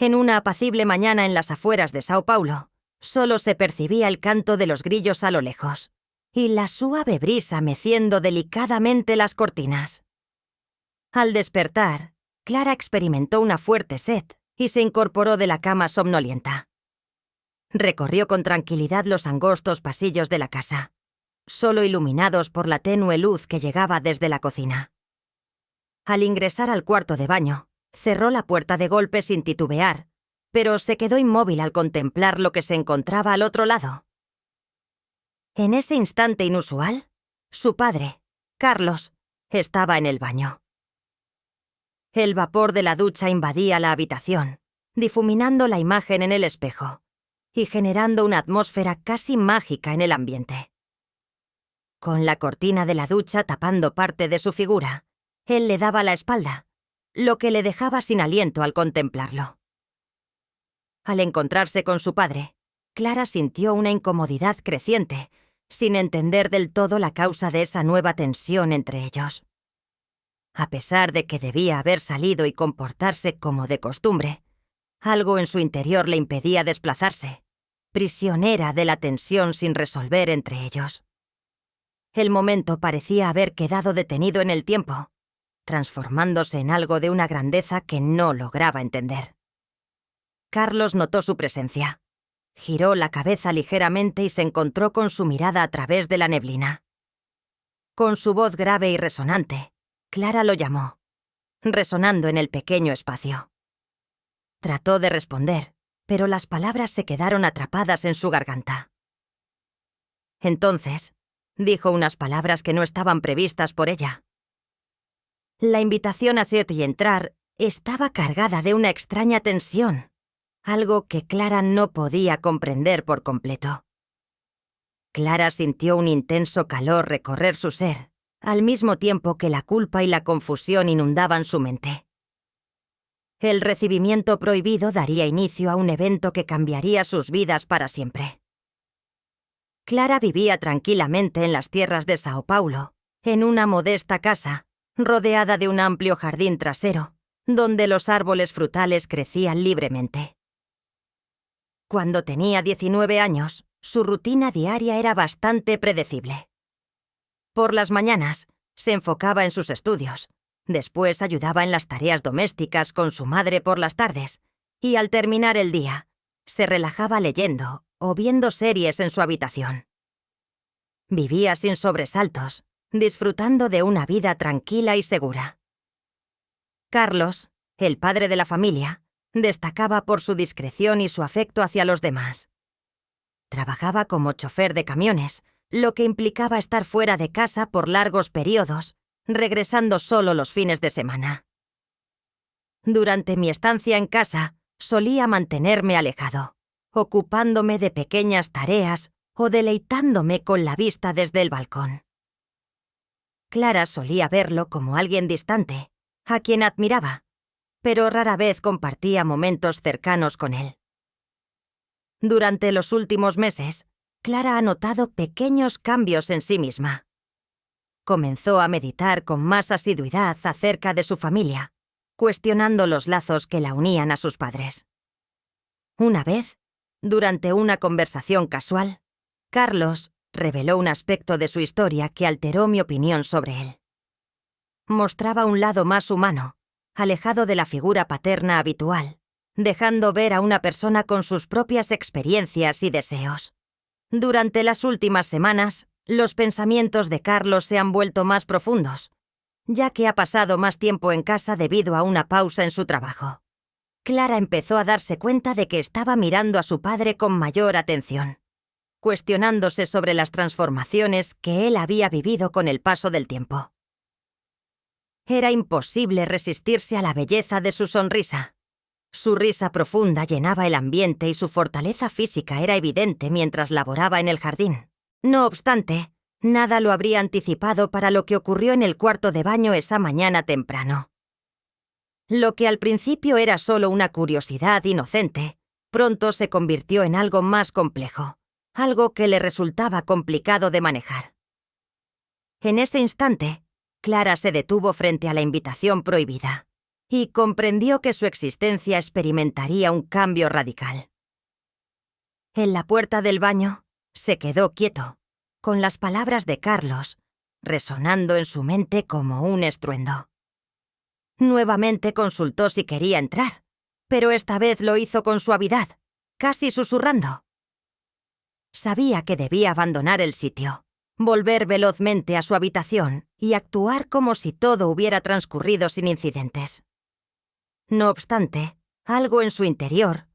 En una apacible mañana en las afueras de Sao Paulo, solo se percibía el canto de los grillos a lo lejos y la suave brisa meciendo delicadamente las cortinas. Al despertar, Clara experimentó una fuerte sed y se incorporó de la cama somnolienta. Recorrió con tranquilidad los angostos pasillos de la casa, solo iluminados por la tenue luz que llegaba desde la cocina. Al ingresar al cuarto de baño, cerró la puerta de golpe sin titubear, pero se quedó inmóvil al contemplar lo que se encontraba al otro lado. En ese instante inusual, su padre, Carlos, estaba en el baño. El vapor de la ducha invadía la habitación, difuminando la imagen en el espejo y generando una atmósfera casi mágica en el ambiente. Con la cortina de la ducha tapando parte de su figura, él le daba la espalda, lo que le dejaba sin aliento al contemplarlo. Al encontrarse con su padre, Clara sintió una incomodidad creciente, sin entender del todo la causa de esa nueva tensión entre ellos. A pesar de que debía haber salido y comportarse como de costumbre, algo en su interior le impedía desplazarse, prisionera de la tensión sin resolver entre ellos. El momento parecía haber quedado detenido en el tiempo, transformándose en algo de una grandeza que no lograba entender. Carlos notó su presencia. Giró la cabeza ligeramente y se encontró con su mirada a través de la neblina. Con su voz grave y resonante, Clara lo llamó, resonando en el pequeño espacio. Trató de responder, pero las palabras se quedaron atrapadas en su garganta. Entonces, dijo unas palabras que no estaban previstas por ella. La invitación a Sergi entrar estaba cargada de una extraña tensión, algo que Clara no podía comprender por completo. Clara sintió un intenso calor recorrer su ser, al mismo tiempo que la culpa y la confusión inundaban su mente. El recibimiento prohibido daría inicio a un evento que cambiaría sus vidas para siempre. Clara vivía tranquilamente en las tierras de Sao Paulo, en una modesta casa, rodeada de un amplio jardín trasero, donde los árboles frutales crecían libremente. Cuando tenía 19 años, su rutina diaria era bastante predecible. Por las mañanas, se enfocaba en sus estudios, después ayudaba en las tareas domésticas con su madre por las tardes, y al terminar el día, se relajaba leyendo o viendo series en su habitación. Vivía sin sobresaltos, disfrutando de una vida tranquila y segura. Carlos, el padre de la familia, destacaba por su discreción y su afecto hacia los demás. Trabajaba como chofer de camiones, lo que implicaba estar fuera de casa por largos periodos, regresando solo los fines de semana. Durante mi estancia en casa, solía mantenerme alejado, ocupándome de pequeñas tareas o deleitándome con la vista desde el balcón. Clara solía verlo como alguien distante, a quien admiraba, pero rara vez compartía momentos cercanos con él. Durante los últimos meses, Clara ha notado pequeños cambios en sí misma. Comenzó a meditar con más asiduidad acerca de su familia, cuestionando los lazos que la unían a sus padres. Una vez, durante una conversación casual, Carlos reveló un aspecto de su historia que alteró mi opinión sobre él. Mostraba un lado más humano, alejado de la figura paterna habitual, dejando ver a una persona con sus propias experiencias y deseos. Durante las últimas semanas, los pensamientos de Carlos se han vuelto más profundos, ya que ha pasado más tiempo en casa debido a una pausa en su trabajo. Clara empezó a darse cuenta de que estaba mirando a su padre con mayor atención, cuestionándose sobre las transformaciones que él había vivido con el paso del tiempo. Era imposible resistirse a la belleza de su sonrisa. Su risa profunda llenaba el ambiente y su fortaleza física era evidente mientras laboraba en el jardín. No obstante, nada lo habría anticipado para lo que ocurrió en el cuarto de baño esa mañana temprano. Lo que al principio era solo una curiosidad inocente, pronto se convirtió en algo más complejo, algo que le resultaba complicado de manejar. En ese instante, Clara se detuvo frente a la invitación prohibida, y comprendió que su existencia experimentaría un cambio radical. En la puerta del baño se quedó quieto, con las palabras de Carlos resonando en su mente como un estruendo. Nuevamente consultó si quería entrar, pero esta vez lo hizo con suavidad, casi susurrando. Sabía que debía abandonar el sitio, volver velozmente a su habitación y actuar como si todo hubiera transcurrido sin incidentes. No obstante, algo en su interior,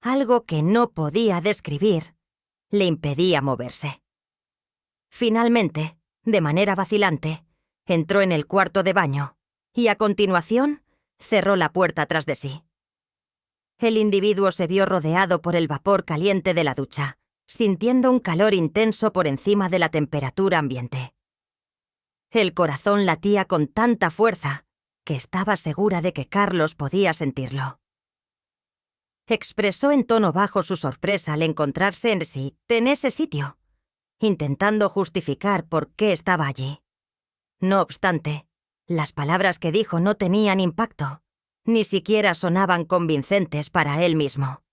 algo que no podía describir, le impedía moverse. Finalmente, de manera vacilante, entró en el cuarto de baño y, a continuación, cerró la puerta tras de sí. El individuo se vio rodeado por el vapor caliente de la ducha, sintiendo un calor intenso por encima de la temperatura ambiente. El corazón latía con tanta fuerza que estaba segura de que Carlos podía sentirlo. Expresó en tono bajo su sorpresa al encontrarse en ese sitio, intentando justificar por qué estaba allí. No obstante, las palabras que dijo no tenían impacto, ni siquiera sonaban convincentes para él mismo.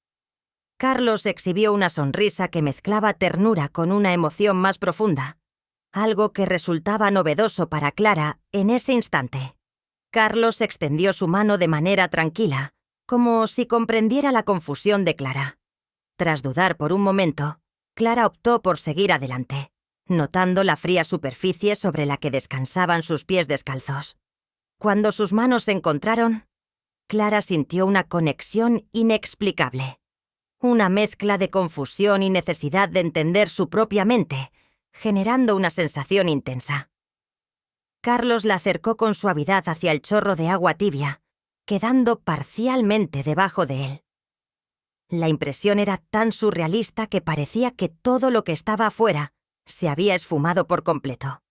Carlos exhibió una sonrisa que mezclaba ternura con una emoción más profunda, algo que resultaba novedoso para Clara en ese instante. Carlos extendió su mano de manera tranquila, como si comprendiera la confusión de Clara. Tras dudar por un momento, Clara optó por seguir adelante, notando la fría superficie sobre la que descansaban sus pies descalzos. Cuando sus manos se encontraron, Clara sintió una conexión inexplicable. Una mezcla de confusión y necesidad de entender su propia mente, generando una sensación intensa. Carlos la acercó con suavidad hacia el chorro de agua tibia, quedando parcialmente debajo de él. La impresión era tan surrealista que parecía que todo lo que estaba afuera se había esfumado por completo.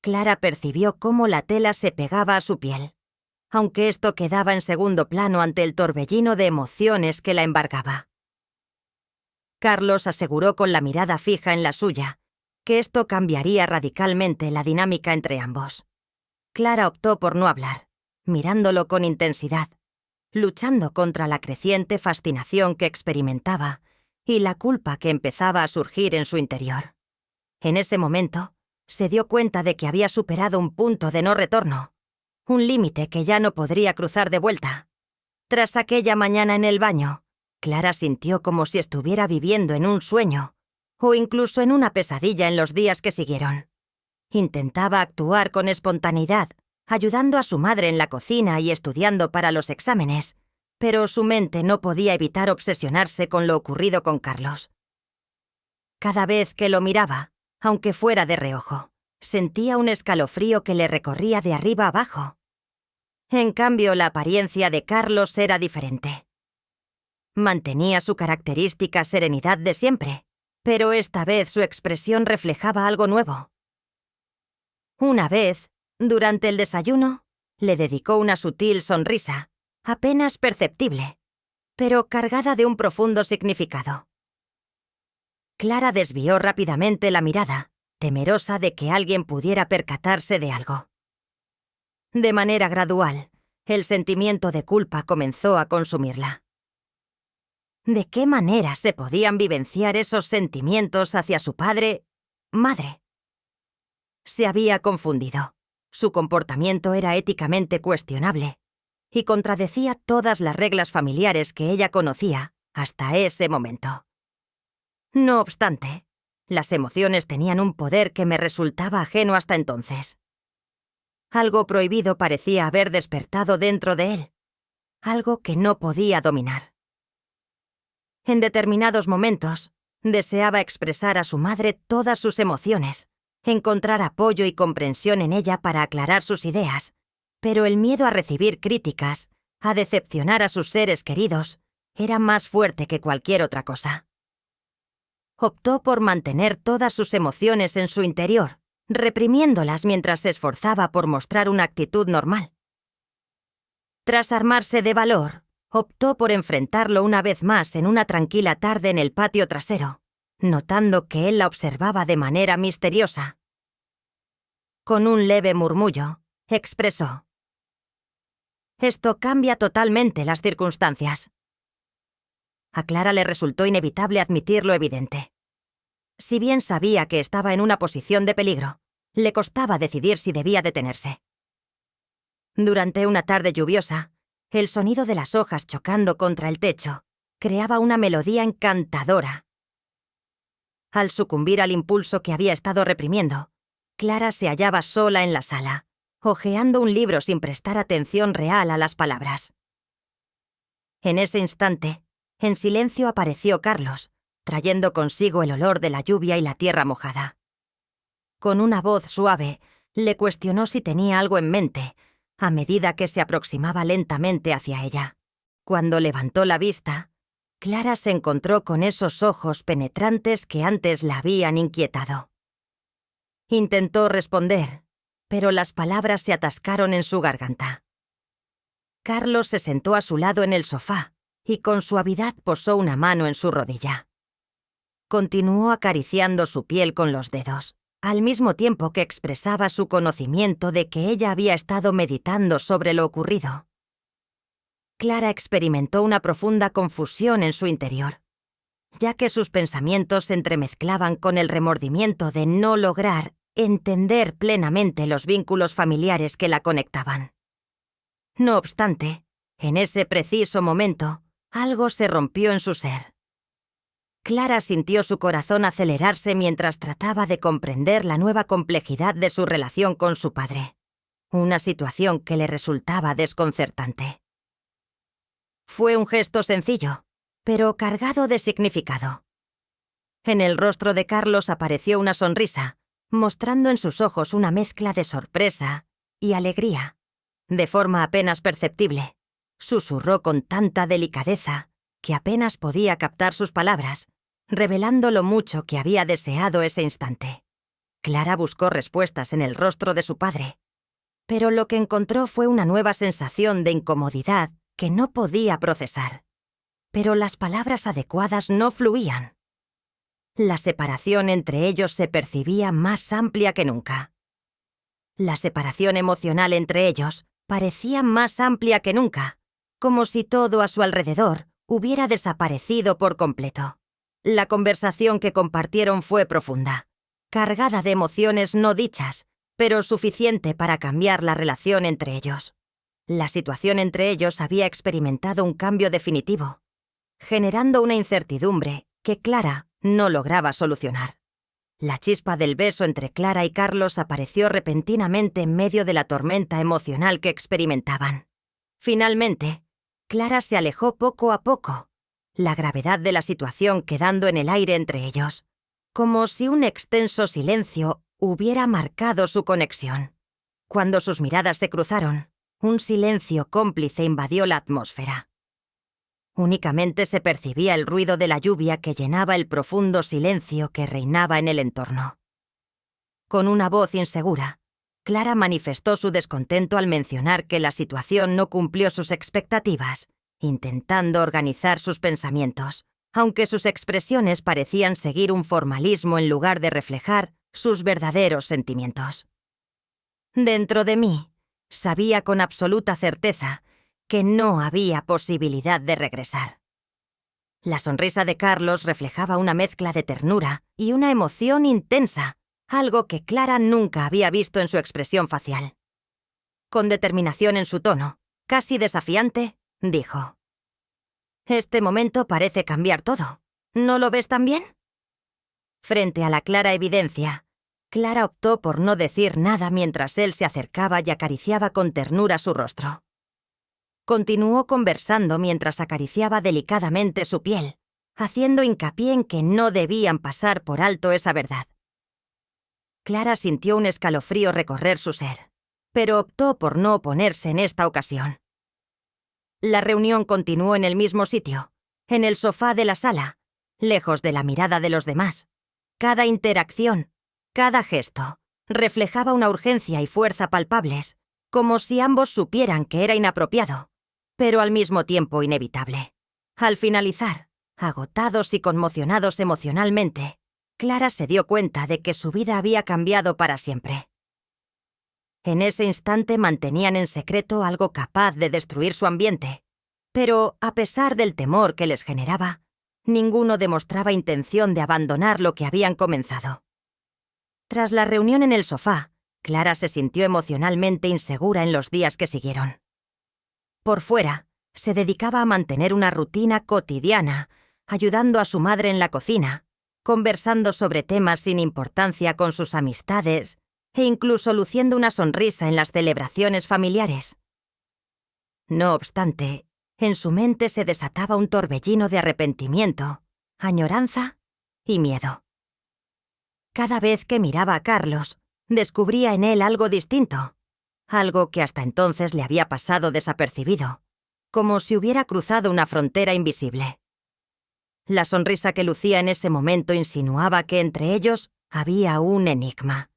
Clara percibió cómo la tela se pegaba a su piel, aunque esto quedaba en segundo plano ante el torbellino de emociones que la embargaba. Carlos aseguró con la mirada fija en la suya que esto cambiaría radicalmente la dinámica entre ambos. Clara optó por no hablar, mirándolo con intensidad, luchando contra la creciente fascinación que experimentaba y la culpa que empezaba a surgir en su interior. En ese momento, se dio cuenta de que había superado un punto de no retorno, un límite que ya no podría cruzar de vuelta. Tras aquella mañana en el baño, Clara sintió como si estuviera viviendo en un sueño, o incluso en una pesadilla en los días que siguieron. Intentaba actuar con espontaneidad, ayudando a su madre en la cocina y estudiando para los exámenes, pero su mente no podía evitar obsesionarse con lo ocurrido con Carlos. Cada vez que lo miraba, aunque fuera de reojo, sentía un escalofrío que le recorría de arriba abajo. En cambio, la apariencia de Carlos era diferente. Mantenía su característica serenidad de siempre, pero esta vez su expresión reflejaba algo nuevo. Una vez, durante el desayuno, le dedicó una sutil sonrisa, apenas perceptible, pero cargada de un profundo significado. Clara desvió rápidamente la mirada, temerosa de que alguien pudiera percatarse de algo. De manera gradual, el sentimiento de culpa comenzó a consumirla. ¿De qué manera se podían vivenciar esos sentimientos hacia su madre? Se había confundido. Su comportamiento era éticamente cuestionable y contradecía todas las reglas familiares que ella conocía hasta ese momento. No obstante, las emociones tenían un poder que me resultaba ajeno hasta entonces. Algo prohibido parecía haber despertado dentro de él, algo que no podía dominar. En determinados momentos, deseaba expresar a su madre todas sus emociones, encontrar apoyo y comprensión en ella para aclarar sus ideas, pero el miedo a recibir críticas, a decepcionar a sus seres queridos, era más fuerte que cualquier otra cosa. Optó por mantener todas sus emociones en su interior, reprimiéndolas mientras se esforzaba por mostrar una actitud normal. Tras armarse de valor, optó por enfrentarlo una vez más en una tranquila tarde en el patio trasero, notando que él la observaba de manera misteriosa. Con un leve murmullo, expresó: Esto cambia totalmente las circunstancias. A Clara le resultó inevitable admitir lo evidente. Si bien sabía que estaba en una posición de peligro, le costaba decidir si debía detenerse. Durante una tarde lluviosa, el sonido de las hojas chocando contra el techo creaba una melodía encantadora. Al sucumbir al impulso que había estado reprimiendo, Clara se hallaba sola en la sala, hojeando un libro sin prestar atención real a las palabras. En ese instante, en silencio apareció Carlos, trayendo consigo el olor de la lluvia y la tierra mojada. Con una voz suave, le cuestionó si tenía algo en mente, a medida que se aproximaba lentamente hacia ella. Cuando levantó la vista, Clara se encontró con esos ojos penetrantes que antes la habían inquietado. Intentó responder, pero las palabras se atascaron en su garganta. Carlos se sentó a su lado en el sofá y con suavidad posó una mano en su rodilla. Continuó acariciando su piel con los dedos, al mismo tiempo que expresaba su conocimiento de que ella había estado meditando sobre lo ocurrido. Clara experimentó una profunda confusión en su interior, ya que sus pensamientos se entremezclaban con el remordimiento de no lograr entender plenamente los vínculos familiares que la conectaban. No obstante, en ese preciso momento, algo se rompió en su ser. Clara sintió su corazón acelerarse mientras trataba de comprender la nueva complejidad de su relación con su padre, una situación que le resultaba desconcertante. Fue un gesto sencillo, pero cargado de significado. En el rostro de Carlos apareció una sonrisa, mostrando en sus ojos una mezcla de sorpresa y alegría. De forma apenas perceptible, susurró con tanta delicadeza que apenas podía captar sus palabras, revelando lo mucho que había deseado ese instante. Clara buscó respuestas en el rostro de su padre, pero lo que encontró fue una nueva sensación de incomodidad que no podía procesar. Pero las palabras adecuadas no fluían. La separación entre ellos se percibía más amplia que nunca. La separación emocional entre ellos parecía más amplia que nunca, como si todo a su alrededor hubiera desaparecido por completo. La conversación que compartieron fue profunda, cargada de emociones no dichas, pero suficiente para cambiar la relación entre ellos. La situación entre ellos había experimentado un cambio definitivo, generando una incertidumbre que Clara no lograba solucionar. La chispa del beso entre Clara y Carlos apareció repentinamente en medio de la tormenta emocional que experimentaban. Finalmente, Clara se alejó poco a poco, la gravedad de la situación quedando en el aire entre ellos, como si un extenso silencio hubiera marcado su conexión. Cuando sus miradas se cruzaron, un silencio cómplice invadió la atmósfera. Únicamente se percibía el ruido de la lluvia que llenaba el profundo silencio que reinaba en el entorno. Con una voz insegura, Clara manifestó su descontento al mencionar que la situación no cumplió sus expectativas, intentando organizar sus pensamientos, aunque sus expresiones parecían seguir un formalismo en lugar de reflejar sus verdaderos sentimientos. Dentro de mí, sabía con absoluta certeza que no había posibilidad de regresar. La sonrisa de Carlos reflejaba una mezcla de ternura y una emoción intensa, algo que Clara nunca había visto en su expresión facial. Con determinación en su tono, casi desafiante, dijo: «Este momento parece cambiar todo. ¿No lo ves también?» Frente a la clara evidencia, Clara optó por no decir nada mientras él se acercaba y acariciaba con ternura su rostro. Continuó conversando mientras acariciaba delicadamente su piel, haciendo hincapié en que no debían pasar por alto esa verdad. Clara sintió un escalofrío recorrer su ser, pero optó por no oponerse en esta ocasión. La reunión continuó en el mismo sitio, en el sofá de la sala, lejos de la mirada de los demás. Cada interacción, cada gesto, reflejaba una urgencia y fuerza palpables, como si ambos supieran que era inapropiado, pero al mismo tiempo inevitable. Al finalizar, agotados y conmocionados emocionalmente, Clara se dio cuenta de que su vida había cambiado para siempre. En ese instante mantenían en secreto algo capaz de destruir su ambiente, pero a pesar del temor que les generaba, ninguno demostraba intención de abandonar lo que habían comenzado. Tras la reunión en el sofá, Clara se sintió emocionalmente insegura en los días que siguieron. Por fuera, se dedicaba a mantener una rutina cotidiana, ayudando a su madre en la cocina, conversando sobre temas sin importancia con sus amistades e incluso luciendo una sonrisa en las celebraciones familiares. No obstante, en su mente se desataba un torbellino de arrepentimiento, añoranza y miedo. Cada vez que miraba a Carlos, descubría en él algo distinto, algo que hasta entonces le había pasado desapercibido, como si hubiera cruzado una frontera invisible. La sonrisa que lucía en ese momento insinuaba que entre ellos había un enigma,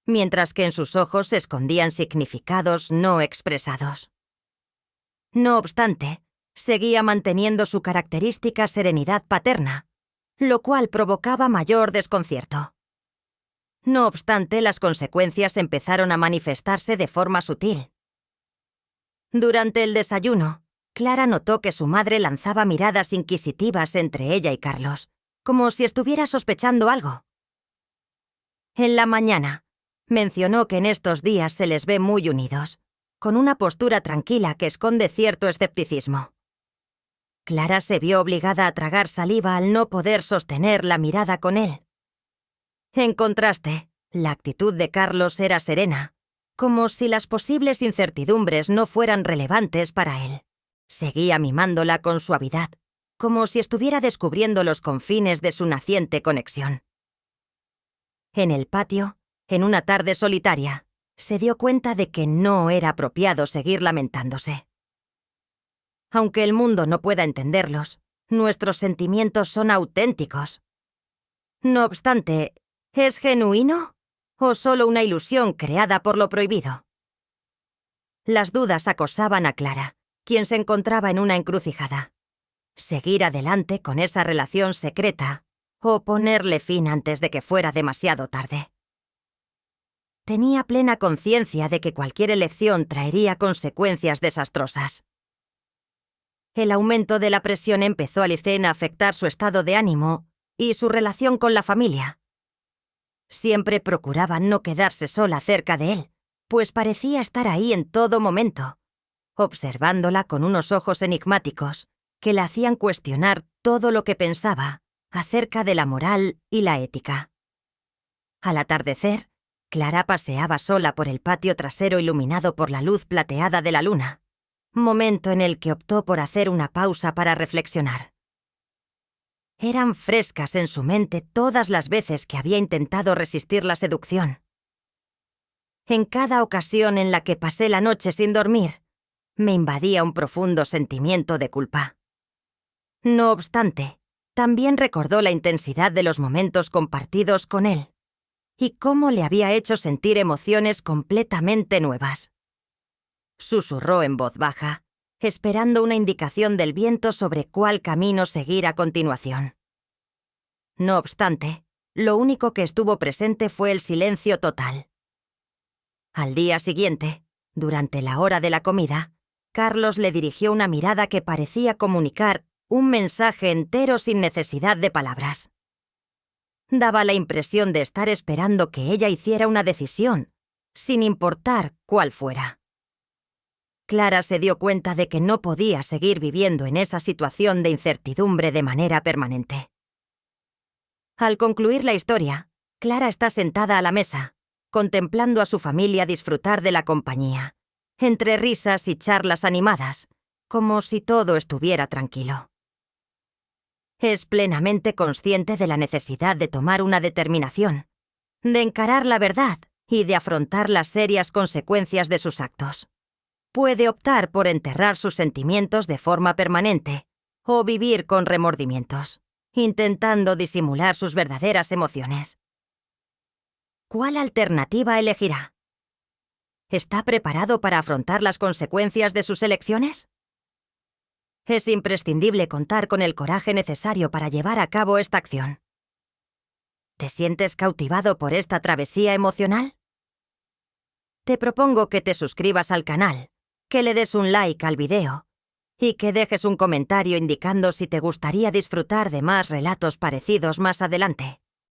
mientras que en sus ojos se escondían significados no expresados. No obstante, seguía manteniendo su característica serenidad paterna, lo cual provocaba mayor desconcierto. No obstante, las consecuencias empezaron a manifestarse de forma sutil. Durante el desayuno, Clara notó que su madre lanzaba miradas inquisitivas entre ella y Carlos, como si estuviera sospechando algo. En la mañana, mencionó que en estos días se les ve muy unidos, con una postura tranquila que esconde cierto escepticismo. Clara se vio obligada a tragar saliva al no poder sostener la mirada con él. En contraste, la actitud de Carlos era serena, como si las posibles incertidumbres no fueran relevantes para él. Seguía mimándola con suavidad, como si estuviera descubriendo los confines de su naciente conexión. En el patio, en una tarde solitaria, se dio cuenta de que no era apropiado seguir lamentándose. Aunque el mundo no pueda entenderlos, nuestros sentimientos son auténticos. No obstante, ¿es genuino o solo una ilusión creada por lo prohibido? Las dudas acosaban a Clara, quien se encontraba en una encrucijada. Seguir adelante con esa relación secreta o ponerle fin antes de que fuera demasiado tarde. Tenía plena conciencia de que cualquier elección traería consecuencias desastrosas. El aumento de la presión empezó a afectar su estado de ánimo y su relación con la familia. Siempre procuraba no quedarse sola cerca de él, pues parecía estar ahí en todo momento, observándola con unos ojos enigmáticos que la hacían cuestionar todo lo que pensaba acerca de la moral y la ética. Al atardecer, Clara paseaba sola por el patio trasero iluminado por la luz plateada de la luna, momento en el que optó por hacer una pausa para reflexionar. Eran frescas en su mente todas las veces que había intentado resistir la seducción. En cada ocasión en la que pasé la noche sin dormir, me invadía un profundo sentimiento de culpa. No obstante, también recordó la intensidad de los momentos compartidos con él y cómo le había hecho sentir emociones completamente nuevas. Susurró en voz baja, esperando una indicación del viento sobre cuál camino seguir a continuación. No obstante, lo único que estuvo presente fue el silencio total. Al día siguiente, durante la hora de la comida, Carlos le dirigió una mirada que parecía comunicar un mensaje entero sin necesidad de palabras. Daba la impresión de estar esperando que ella hiciera una decisión, sin importar cuál fuera. Clara se dio cuenta de que no podía seguir viviendo en esa situación de incertidumbre de manera permanente. Al concluir la historia, Clara está sentada a la mesa, contemplando a su familia disfrutar de la compañía, entre risas y charlas animadas, como si todo estuviera tranquilo. Es plenamente consciente de la necesidad de tomar una determinación, de encarar la verdad y de afrontar las serias consecuencias de sus actos. Puede optar por enterrar sus sentimientos de forma permanente o vivir con remordimientos, intentando disimular sus verdaderas emociones. ¿Cuál alternativa elegirá? ¿Está preparado para afrontar las consecuencias de sus elecciones? Es imprescindible contar con el coraje necesario para llevar a cabo esta acción. ¿Te sientes cautivado por esta travesía emocional? te propongo que te suscribas al canal, que le des un like al video y que dejes un comentario indicando si te gustaría disfrutar de más relatos parecidos más adelante.